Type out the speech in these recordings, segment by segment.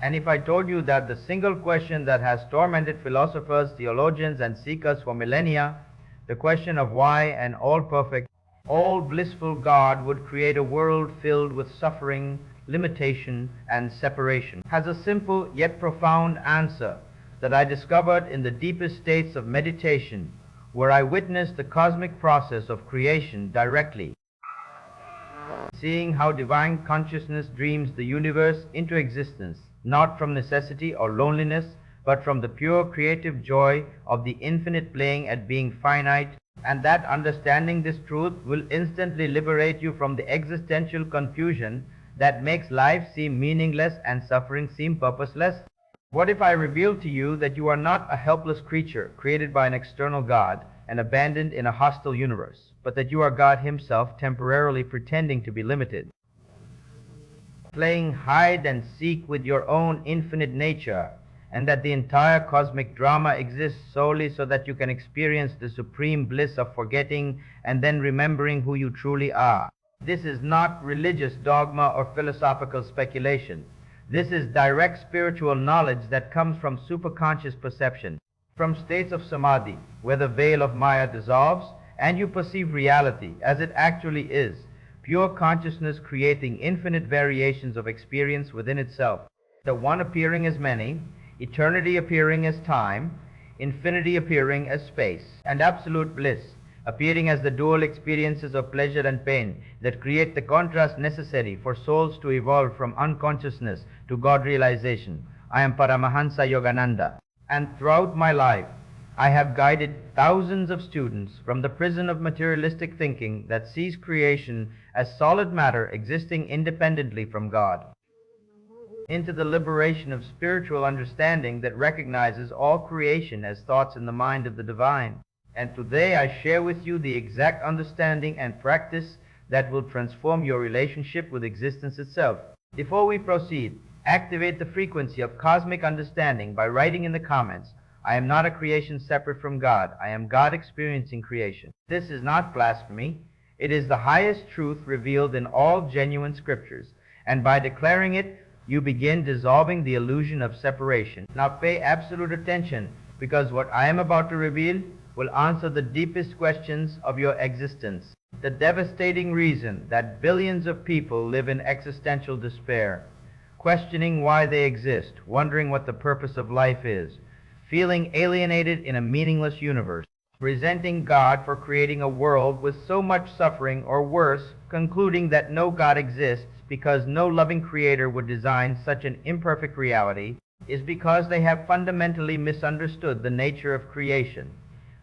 And if I told you that the single question that has tormented philosophers, theologians, and seekers for millennia, the question of why an all-perfect, all-blissful God would create a world filled with suffering, limitation, and separation, has a simple yet profound answer that I discovered in the deepest states of meditation, where I witnessed the cosmic process of creation directly, seeing how divine consciousness dreams the universe into existence, not from necessity or loneliness, but from the pure creative joy of the infinite playing at being finite, and that understanding this truth will instantly liberate you from the existential confusion that makes life seem meaningless and suffering seem purposeless. What if I reveal to you that you are not a helpless creature created by an external God and abandoned in a hostile universe, but that you are God Himself temporarily pretending to be limited, playing hide and seek with your own infinite nature, and that the entire cosmic drama exists solely so that you can experience the supreme bliss of forgetting and then remembering who you truly are? This is not religious dogma or philosophical speculation. This is direct spiritual knowledge that comes from superconscious perception, from states of samadhi, where the veil of Maya dissolves and you perceive reality as it actually is, pure consciousness creating infinite variations of experience within itself, the one appearing as many, eternity appearing as time, infinity appearing as space, and absolute bliss appearing as the dual experiences of pleasure and pain that create the contrast necessary for souls to evolve from unconsciousness to God realization. I am Paramahansa Yogananda, and throughout my life I have guided thousands of students from the prison of materialistic thinking that sees creation as solid matter existing independently from God, into the liberation of spiritual understanding that recognizes all creation as thoughts in the mind of the divine. And today I share with you the exact understanding and practice that will transform your relationship with existence itself. Before we proceed, activate the frequency of cosmic understanding by writing in the comments, I am not a creation separate from God. I am God experiencing creation. This is not blasphemy. It is the highest truth revealed in all genuine scriptures. And by declaring it, you begin dissolving the illusion of separation. Now pay absolute attention, because what I am about to reveal will answer the deepest questions of your existence. The devastating reason that billions of people live in existential despair, questioning why they exist, wondering what the purpose of life is, feeling alienated in a meaningless universe, resenting God for creating a world with so much suffering, or worse, concluding that no God exists because no loving creator would design such an imperfect reality, is because they have fundamentally misunderstood the nature of creation,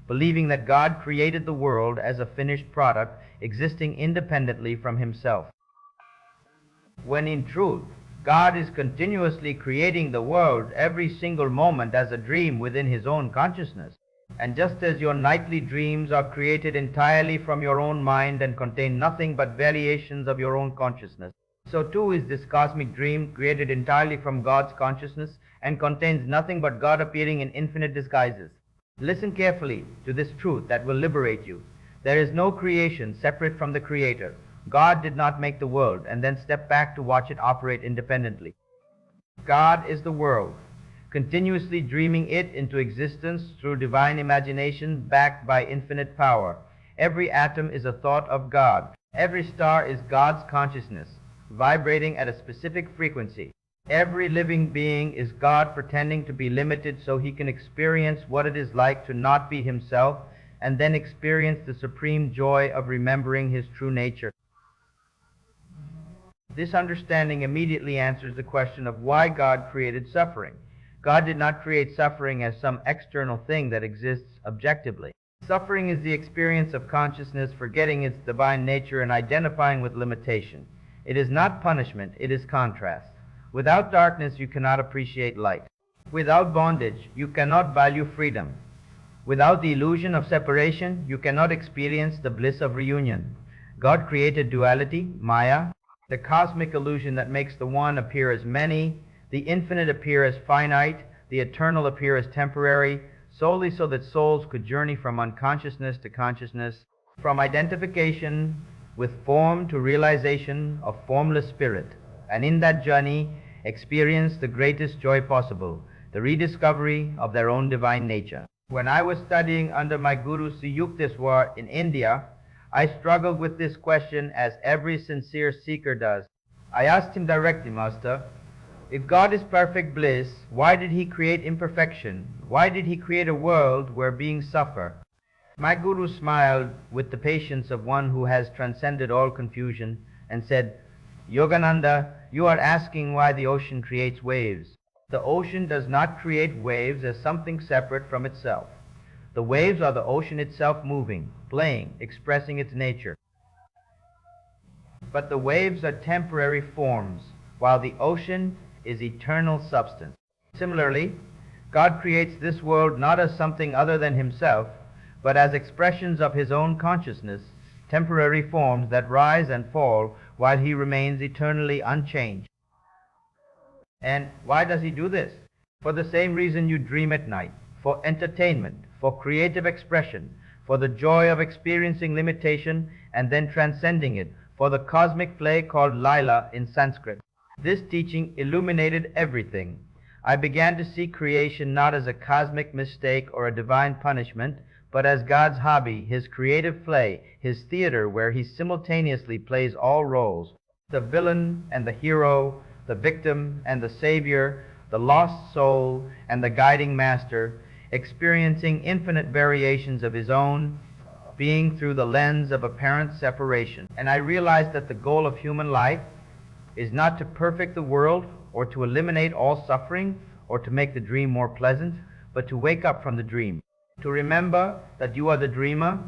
believing that God created the world as a finished product existing independently from Himself, when in truth God is continuously creating the world every single moment as a dream within His own consciousness. And just as your nightly dreams are created entirely from your own mind and contain nothing but variations of your own consciousness, so too is this cosmic dream created entirely from God's consciousness and contains nothing but God appearing in infinite disguises. Listen carefully to this truth that will liberate you. There is no creation separate from the Creator. God did not make the world and then step back to watch it operate independently. God is the world, continuously dreaming it into existence through divine imagination backed by infinite power. Every atom is a thought of God. Every star is God's consciousness, vibrating at a specific frequency. Every living being is God pretending to be limited so He can experience what it is like to not be Himself and then experience the supreme joy of remembering His true nature. This understanding immediately answers the question of why God created suffering. God did not create suffering as some external thing that exists objectively. Suffering is the experience of consciousness forgetting its divine nature and identifying with limitation. It is not punishment, it is contrast. Without darkness, you cannot appreciate light. Without bondage, you cannot value freedom. Without the illusion of separation, you cannot experience the bliss of reunion. God created duality, Maya, the cosmic illusion that makes the one appear as many, the infinite appear as finite, the eternal appear as temporary, solely so that souls could journey from unconsciousness to consciousness, from identification with form to realization of formless spirit. And in that journey, experience the greatest joy possible, the rediscovery of their own divine nature. When I was studying under my Guru Sri Yukteswar in India, I struggled with this question as every sincere seeker does. I asked him directly, Master, if God is perfect bliss, why did He create imperfection? Why did He create a world where beings suffer? My Guru smiled with the patience of one who has transcended all confusion and said, Yogananda, you are asking why the ocean creates waves. The ocean does not create waves as something separate from itself. The waves are the ocean itself moving, playing, expressing its nature. But the waves are temporary forms, while the ocean is eternal substance. Similarly, God creates this world not as something other than Himself, but as expressions of His own consciousness, temporary forms that rise and fall while He remains eternally unchanged. And why does He do this? For the same reason you dream at night, for entertainment, for creative expression, for the joy of experiencing limitation and then transcending it, for the cosmic play called Lila in Sanskrit. This teaching illuminated everything. I began to see creation not as a cosmic mistake or a divine punishment, but as God's hobby, His creative play, His theater where He simultaneously plays all roles, the villain and the hero, the victim and the savior, the lost soul and the guiding master, experiencing infinite variations of His own being through the lens of apparent separation. And I realized that the goal of human life is not to perfect the world or to eliminate all suffering or to make the dream more pleasant, but to wake up from the dream, to remember that you are the dreamer,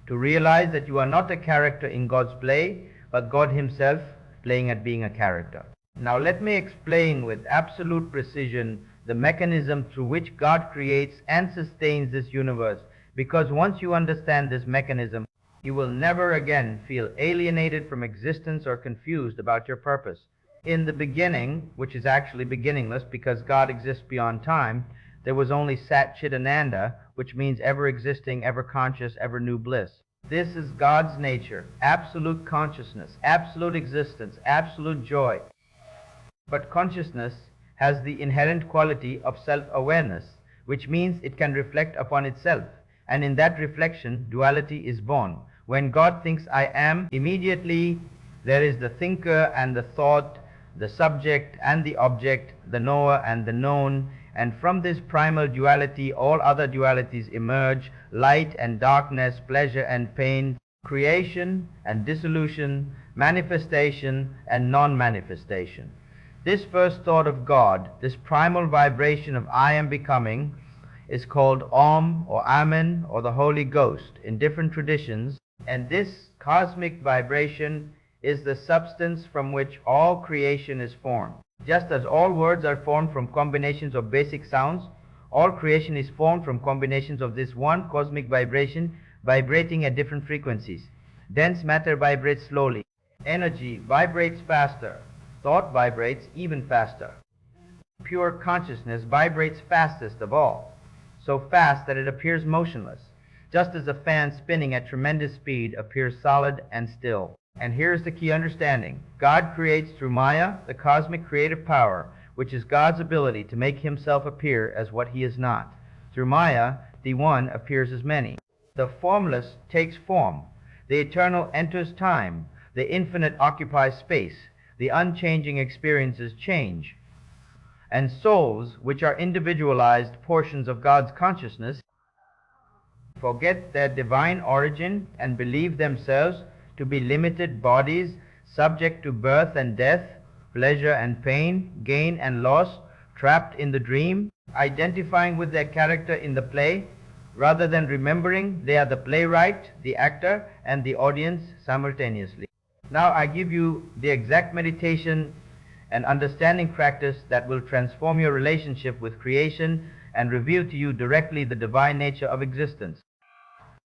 to realize that you are not a character in God's play, but God Himself playing at being a character. Now let me explain with absolute precision the mechanism through which God creates and sustains this universe, because once you understand this mechanism, you will never again feel alienated from existence or confused about your purpose. In the beginning, which is actually beginningless because God exists beyond time, there was only Sat Chit Ananda, which means ever existing, ever conscious, ever new bliss. This is God's nature, absolute consciousness, absolute existence, absolute joy. But consciousness has the inherent quality of self-awareness, which means it can reflect upon itself, and in that reflection, duality is born. When God thinks I am, immediately there is the thinker and the thought, the subject and the object, the knower and the known, and from this primal duality all other dualities emerge, light and darkness, pleasure and pain, creation and dissolution, manifestation and non-manifestation. This first thought of God, this primal vibration of I am becoming, is called Om or Amen or the Holy Ghost in different traditions, and this cosmic vibration is the substance from which all creation is formed. Just as all words are formed from combinations of basic sounds, all creation is formed from combinations of this one cosmic vibration vibrating at different frequencies. Dense matter vibrates slowly. Energy vibrates faster. Thought vibrates even faster. Pure consciousness vibrates fastest of all, so fast that it appears motionless, just as a fan spinning at tremendous speed appears solid and still. And here's the key understanding. God creates through Maya, the cosmic creative power, which is God's ability to make Himself appear as what He is not. Through Maya, the One appears as many. The formless takes form. The eternal enters time. The infinite occupies space. The unchanging experiences change. And souls, which are individualized portions of God's consciousness, forget their divine origin and believe themselves to be limited bodies subject to birth and death, pleasure and pain, gain and loss, trapped in the dream, identifying with their character in the play, rather than remembering they are the playwright, the actor, and the audience simultaneously. Now I give you the exact meditation and understanding practice that will transform your relationship with creation and reveal to you directly the divine nature of existence.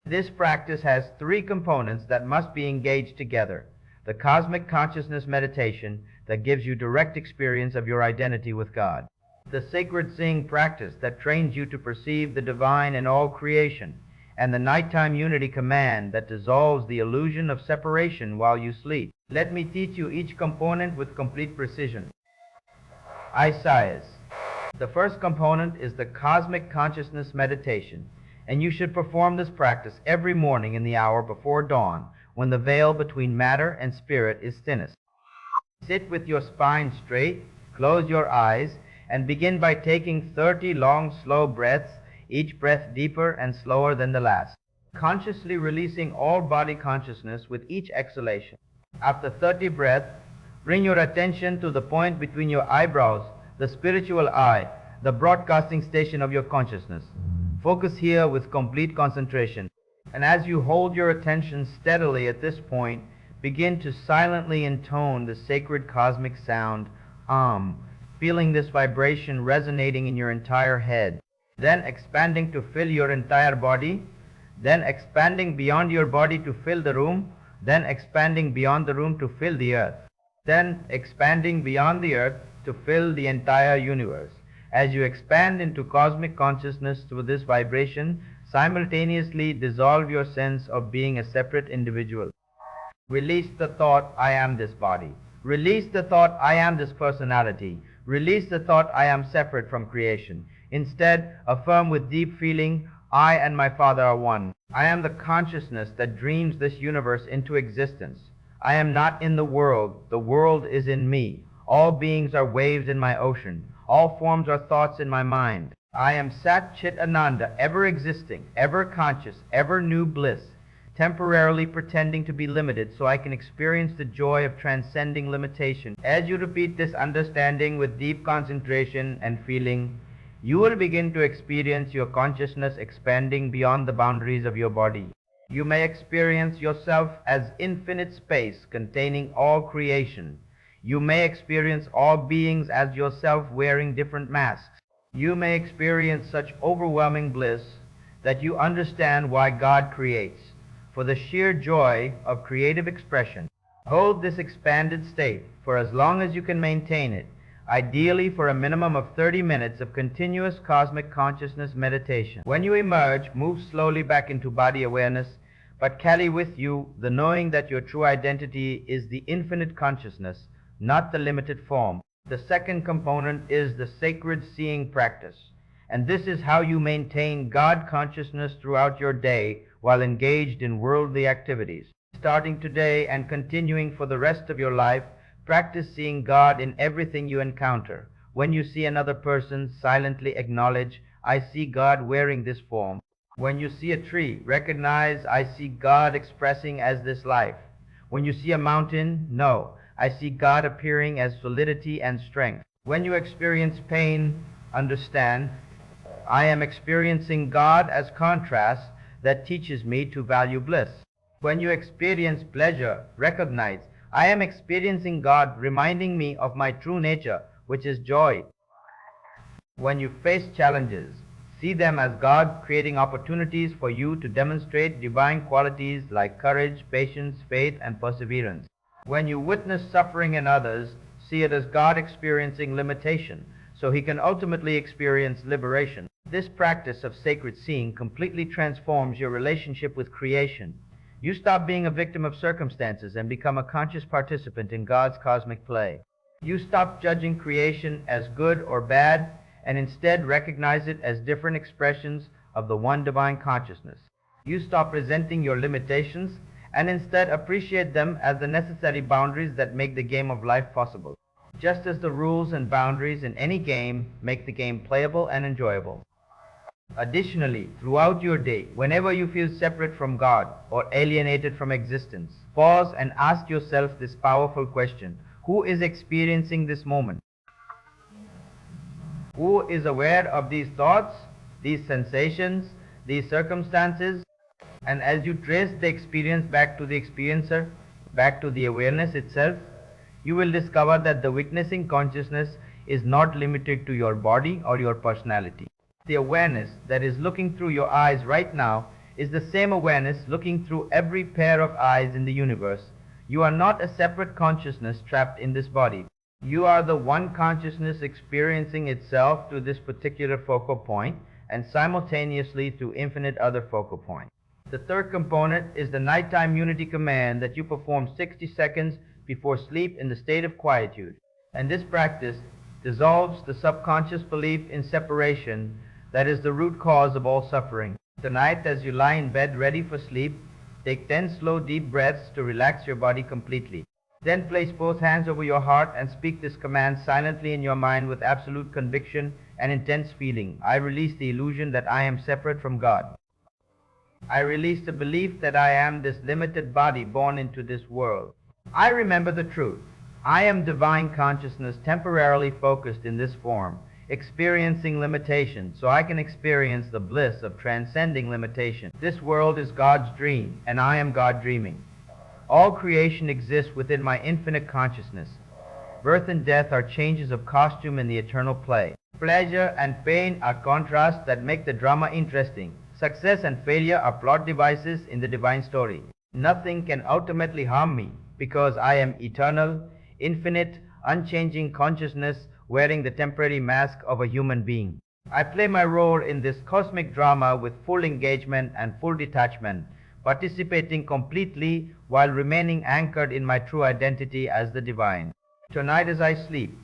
This practice has three components that must be engaged together. The cosmic consciousness meditation that gives you direct experience of your identity with God. The sacred seeing practice that trains you to perceive the divine in all creation. And the nighttime unity command that dissolves the illusion of separation while you sleep. Let me teach you each component with complete precision. Isaias. The first component is the cosmic consciousness meditation, and you should perform this practice every morning in the hour before dawn, when the veil between matter and spirit is thinnest. Sit with your spine straight, close your eyes, and begin by taking 30 long, slow breaths, each breath deeper and slower than the last, consciously releasing all body consciousness with each exhalation. After 30 breaths, bring your attention to the point between your eyebrows, the spiritual eye, the broadcasting station of your consciousness. Focus here with complete concentration. And as you hold your attention steadily at this point, begin to silently intone the sacred cosmic sound, feeling this vibration resonating in your entire head, then expanding to fill your entire body, then expanding beyond your body to fill the room, then expanding beyond the room to fill the earth, then expanding beyond the earth to fill the entire universe. As you expand into cosmic consciousness through this vibration, simultaneously dissolve your sense of being a separate individual. Release the thought, I am this body. Release the thought, I am this personality. Release the thought, I am separate from creation. Instead, affirm with deep feeling, I and my Father are one. I am the consciousness that dreams this universe into existence. I am not in the world is in me. All beings are waves in my ocean. All forms are thoughts in my mind. I am Sat Chit Ananda, ever existing, ever conscious, ever new bliss, temporarily pretending to be limited so I can experience the joy of transcending limitation. As you repeat this understanding with deep concentration and feeling, you will begin to experience your consciousness expanding beyond the boundaries of your body. You may experience yourself as infinite space containing all creation. You may experience all beings as yourself wearing different masks. You may experience such overwhelming bliss that you understand why God creates, for the sheer joy of creative expression. Hold this expanded state for as long as you can maintain it, ideally for a minimum of 30 minutes of continuous cosmic consciousness meditation. When you emerge, move slowly back into body awareness, but carry with you the knowing that your true identity is the infinite consciousness, not the limited form. The second component is the sacred seeing practice, and this is how you maintain God consciousness throughout your day while engaged in worldly activities. Starting today and continuing for the rest of your life, practice seeing God in everything you encounter. When you see another person, silently acknowledge, I see God wearing this form. When you see a tree, recognize, I see God expressing as this life. When you see a mountain, know, I see God appearing as solidity and strength. When you experience pain, understand, I am experiencing God as contrast that teaches me to value bliss. When you experience pleasure, recognize, I am experiencing God reminding me of my true nature, which is joy. When you face challenges, see them as God creating opportunities for you to demonstrate divine qualities like courage, patience, faith, and perseverance. When you witness suffering in others, see it as God experiencing limitation, so he can ultimately experience liberation. This practice of sacred seeing completely transforms your relationship with creation. You stop being a victim of circumstances and become a conscious participant in God's cosmic play. You stop judging creation as good or bad and instead recognize it as different expressions of the one divine consciousness. You stop resenting your limitations and instead appreciate them as the necessary boundaries that make the game of life possible, just as the rules and boundaries in any game make the game playable and enjoyable. Additionally, throughout your day, whenever you feel separate from God or alienated from existence, pause and ask yourself this powerful question: who is experiencing this moment? Who is aware of these thoughts, these sensations, these circumstances? And as you trace the experience back to the experiencer, back to the awareness itself, you will discover that the witnessing consciousness is not limited to your body or your personality. The awareness that is looking through your eyes right now is the same awareness looking through every pair of eyes in the universe. You are not a separate consciousness trapped in this body. You are the one consciousness experiencing itself to this particular focal point and simultaneously to infinite other focal points. The third component is the nighttime unity command that you perform 60 seconds before sleep in the state of quietude. And this practice dissolves the subconscious belief in separation that is the root cause of all suffering. Tonight, as you lie in bed ready for sleep, take 10 slow deep breaths to relax your body completely. Then place both hands over your heart and speak this command silently in your mind with absolute conviction and intense feeling. I release the illusion that I am separate from God. I release the belief that I am this limited body born into this world. I remember the truth. I am divine consciousness temporarily focused in this form, experiencing limitation, so I can experience the bliss of transcending limitation. This world is God's dream, and I am God dreaming. All creation exists within my infinite consciousness. Birth and death are changes of costume in the eternal play. Pleasure and pain are contrasts that make the drama interesting. Success and failure are plot devices in the divine story. Nothing can ultimately harm me because I am eternal, infinite, unchanging consciousness wearing the temporary mask of a human being. I play my role in this cosmic drama with full engagement and full detachment, participating completely while remaining anchored in my true identity as the divine. Tonight as I sleep,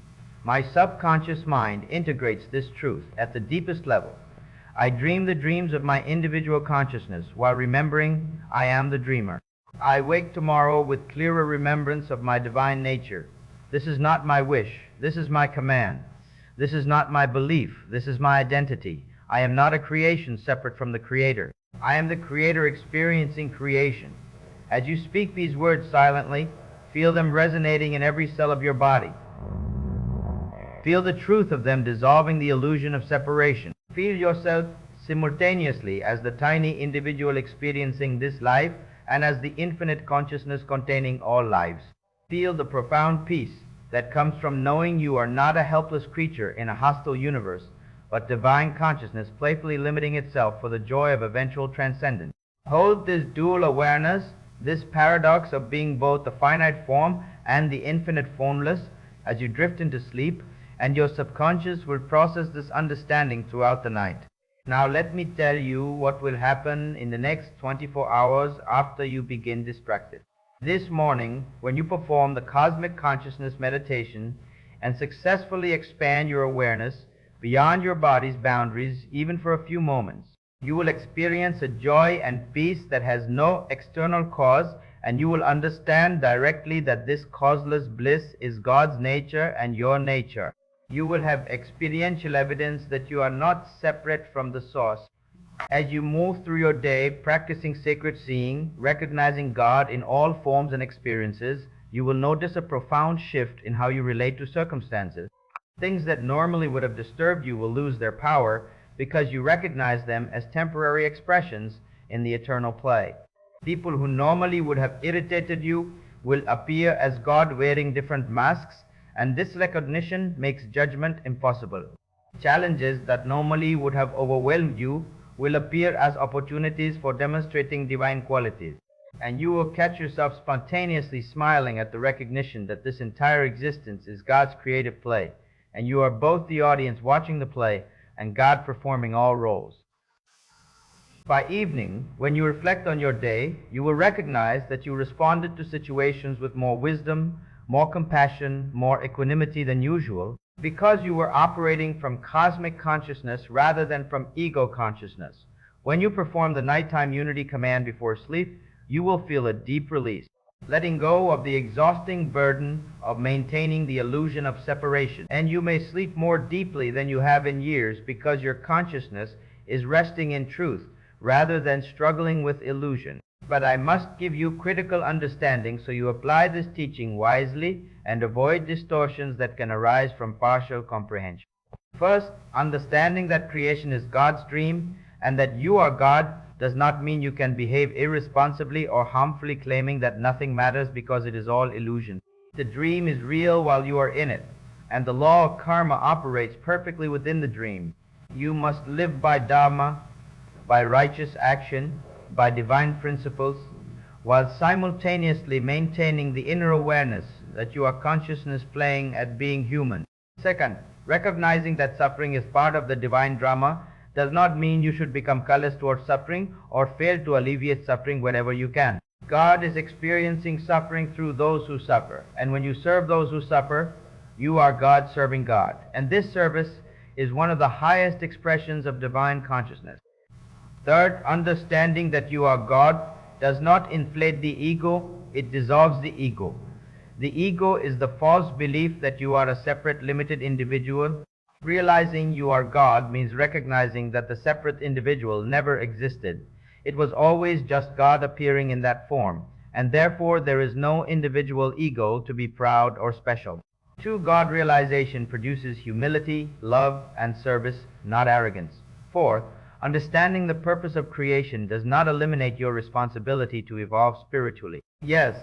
my subconscious mind integrates this truth at the deepest level. I dream the dreams of my individual consciousness while remembering I am the dreamer. I wake tomorrow with clearer remembrance of my divine nature. This is not my wish. This is my command. This is not my belief. This is my identity. I am not a creation separate from the Creator. I am the Creator experiencing creation. As you speak these words silently, feel them resonating in every cell of your body. Feel the truth of them dissolving the illusion of separation. Feel yourself simultaneously as the tiny individual experiencing this life and as the infinite consciousness containing all lives. Feel the profound peace that comes from knowing you are not a helpless creature in a hostile universe, but divine consciousness playfully limiting itself for the joy of eventual transcendence. Hold this dual awareness, this paradox of being both the finite form and the infinite formless as you drift into sleep, and your subconscious will process this understanding throughout the night. Now let me tell you what will happen in the next 24 hours after you begin this practice. This morning, when you perform the cosmic consciousness meditation and successfully expand your awareness beyond your body's boundaries, even for a few moments, you will experience a joy and peace that has no external cause, and you will understand directly that this causeless bliss is God's nature and your nature. You will have experiential evidence that you are not separate from the source. As you move through your day practicing sacred seeing, recognizing God in all forms and experiences, you will notice a profound shift in how you relate to circumstances. Things that normally would have disturbed you will lose their power because you recognize them as temporary expressions in the eternal play. People who normally would have irritated you will appear as God wearing different masks, and this recognition makes judgment impossible. Challenges that normally would have overwhelmed you will appear as opportunities for demonstrating divine qualities, and you will catch yourself spontaneously smiling at the recognition that this entire existence is God's creative play, and you are both the audience watching the play and God performing all roles. By evening, when you reflect on your day, you will recognize that you responded to situations with more wisdom, more compassion, more equanimity than usual, because you were operating from cosmic consciousness rather than from ego consciousness. When you perform the nighttime unity command before sleep, you will feel a deep release, letting go of the exhausting burden of maintaining the illusion of separation. And you may sleep more deeply than you have in years because your consciousness is resting in truth rather than struggling with illusion. But I must give you critical understanding so you apply this teaching wisely and avoid distortions that can arise from partial comprehension. First, understanding that creation is God's dream and that you are God does not mean you can behave irresponsibly or harmfully claiming that nothing matters because it is all illusion. The dream is real while you are in it, and the law of karma operates perfectly within the dream. You must live by dharma, by righteous action, by divine principles, while simultaneously maintaining the inner awareness that you are consciousness playing at being human. Second, recognizing that suffering is part of the divine drama does not mean you should become callous towards suffering or fail to alleviate suffering whenever you can. God is experiencing suffering through those who suffer, and when you serve those who suffer, You are God serving God. And this service is one of the highest expressions of divine consciousness. Third, understanding that you are God does not inflate the ego, it dissolves the ego. The ego is the false belief that you are a separate, limited individual. Realizing you are God means recognizing that the separate individual never existed. It was always just God appearing in that form, and therefore there is no individual ego to be proud or special. True God realization produces humility, love, and service, not arrogance. Fourth, understanding the purpose of creation does not eliminate your responsibility to evolve spiritually. Yes,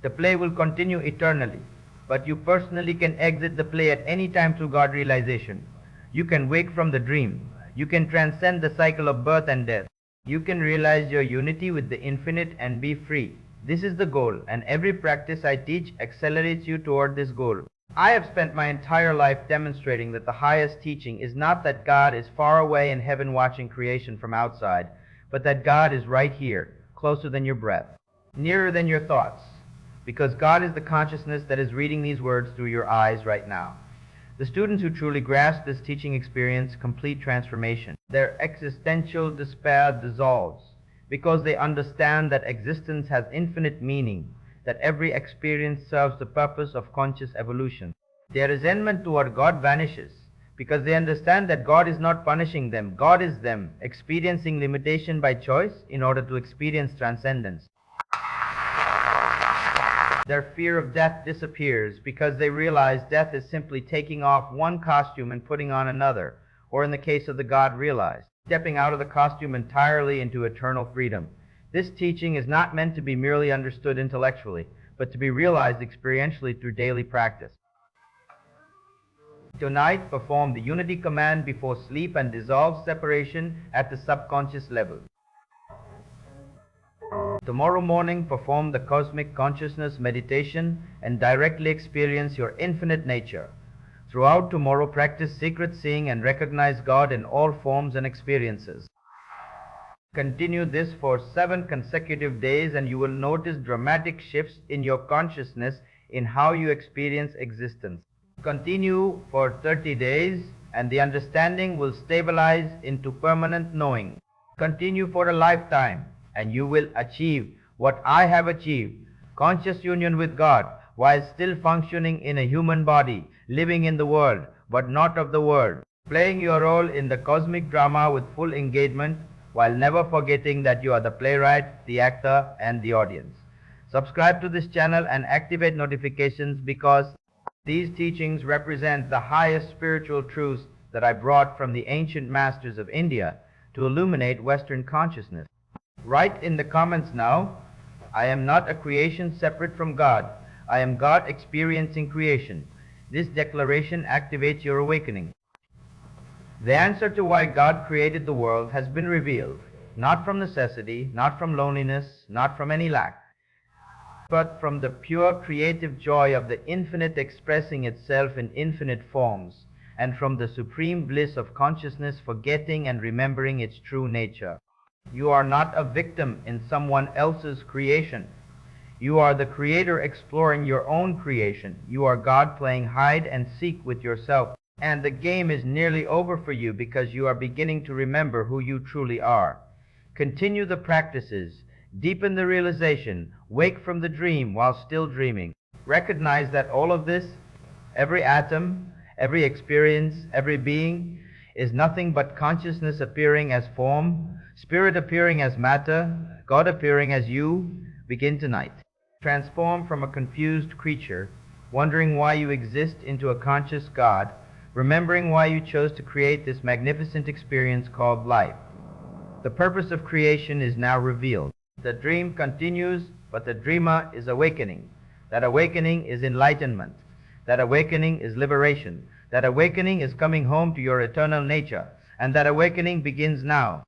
the play will continue eternally, but you personally can exit the play at any time through God realization. You can wake from the dream. You can transcend the cycle of birth and death. You can realize your unity with the infinite and be free. This is the goal, and every practice I teach accelerates you toward this goal. I have spent my entire life demonstrating that the highest teaching is not that God is far away in heaven watching creation from outside, but that God is right here, closer than your breath, nearer than your thoughts, because God is the consciousness that is reading these words through your eyes right now. The students who truly grasp this teaching experience complete transformation. Their existential despair dissolves because they understand that existence has infinite meaning, that every experience serves the purpose of conscious evolution. Their resentment toward God vanishes because they understand that God is not punishing them. God is them, experiencing limitation by choice in order to experience transcendence. Their fear of death disappears because they realize death is simply taking off one costume and putting on another, or in the case of the God realized, stepping out of the costume entirely into eternal freedom. This teaching is not meant to be merely understood intellectually, but to be realized experientially through daily practice. Tonight, perform the unity command before sleep and dissolve separation at the subconscious level. Tomorrow morning, perform the cosmic consciousness meditation and directly experience your infinite nature. Throughout tomorrow, practice secret seeing and recognize God in all forms and experiences. Continue this for 7 consecutive days and you will notice dramatic shifts in your consciousness in how you experience existence. Continue for 30 days and the understanding will stabilize into permanent knowing. Continue for a lifetime and you will achieve what I have achieved, conscious union with God, while still functioning in a human body, living in the world, but not of the world, playing your role in the cosmic drama with full engagement, while never forgetting that you are the playwright, the actor, and the audience. Subscribe to this channel and activate notifications because these teachings represent the highest spiritual truths that I brought from the ancient masters of India to illuminate Western consciousness. Write in the comments now, I am not a creation separate from God. I am God experiencing creation. This declaration activates your awakening. The answer to why God created the world has been revealed, not from necessity, not from loneliness, not from any lack, but from the pure creative joy of the infinite expressing itself in infinite forms, and from the supreme bliss of consciousness forgetting and remembering its true nature. You are not a victim in someone else's creation. You are the creator exploring your own creation. You are God playing hide and seek with yourself. And the game is nearly over for you because you are beginning to remember who you truly are. Continue the practices. Deepen the realization. Wake from the dream while still dreaming. Recognize that all of this, every atom, every experience, every being, is nothing but consciousness appearing as form, spirit appearing as matter, God appearing as you. Begin tonight. Transform from a confused creature, wondering why you exist, into a conscious God, remembering why you chose to create this magnificent experience called life. The purpose of creation is now revealed. The dream continues, but the dreamer is awakening. That awakening is enlightenment. That awakening is liberation. That awakening is coming home to your eternal nature. And that awakening begins now.